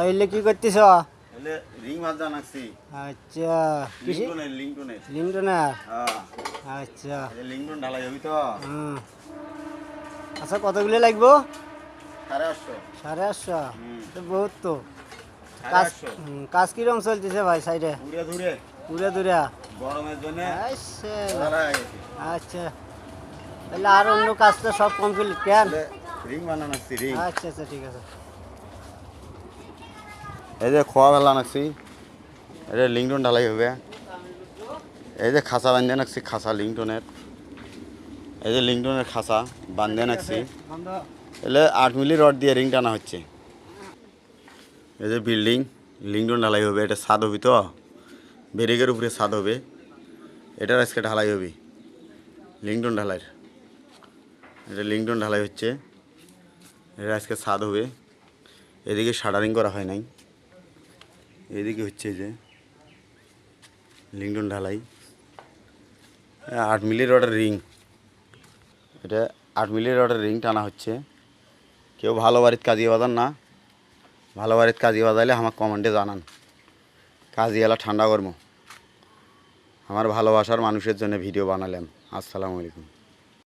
হইলে কি করতেছ? এলে রিং মাছ জানাচ্ছি। আচ্ছা কিসে? লিংটনের। আচ্ছা লিংটন ঢালাই হবি তো। আচ্ছা কতগুলো লাগবো? 850। 850 তো বহুত তো। কাজ 850 কাজ কিরকম চলতেছে ভাই সাইডে? পুরে ধরে পুরা দুরা গরমের জন্য আচ্ছা তাহলে আর অন্য কাজটা সব কমপ্লিট কেন? রিং বানাচ্ছি রিং। আচ্ছা আচ্ছা ঠিক আছে। এই যে খোয়া বেলা নাকছি, এটা লিংটন ঢালাই হবে। এই যে খাঁচা বান্ধে নাকছি, খাঁচা লিংটনের। এই যে লিংটনের খাঁচা বান্ধে নাকছি, এলে 8 মিলি রড দিয়ে রিং টানা হচ্ছে। এই যে বিল্ডিং লিংটন ঢালাই হবে, এটা ছাদ হবি তো, ব্যারিকের উপরে ছাদ হবে, এটার আজকে ঢালাই হবে লিংটন ঢালাই। এটা লিংটন ঢালাই হচ্ছে, এটা আজকে ছাদ হবে। এদিকে শাটারিং করা হয় নাই, এদিকে হচ্ছে যে লিংটন ঢালাই। 8 মিলি রডের রিং, এটা 8 মিলি রডের রিং টানা হচ্ছে। কেউ ভালো বাড়িতে কাজিয়ে বাজান না, ভালো বাড়িতে কাজিয়ে বাজাইলে আমার কমেন্টে জানান, কাজী এলা ঠান্ডা কর্ম। আমার ভালোবাসার মানুষের জন্য ভিডিও বানালাম। আসসালামু আলাইকুম।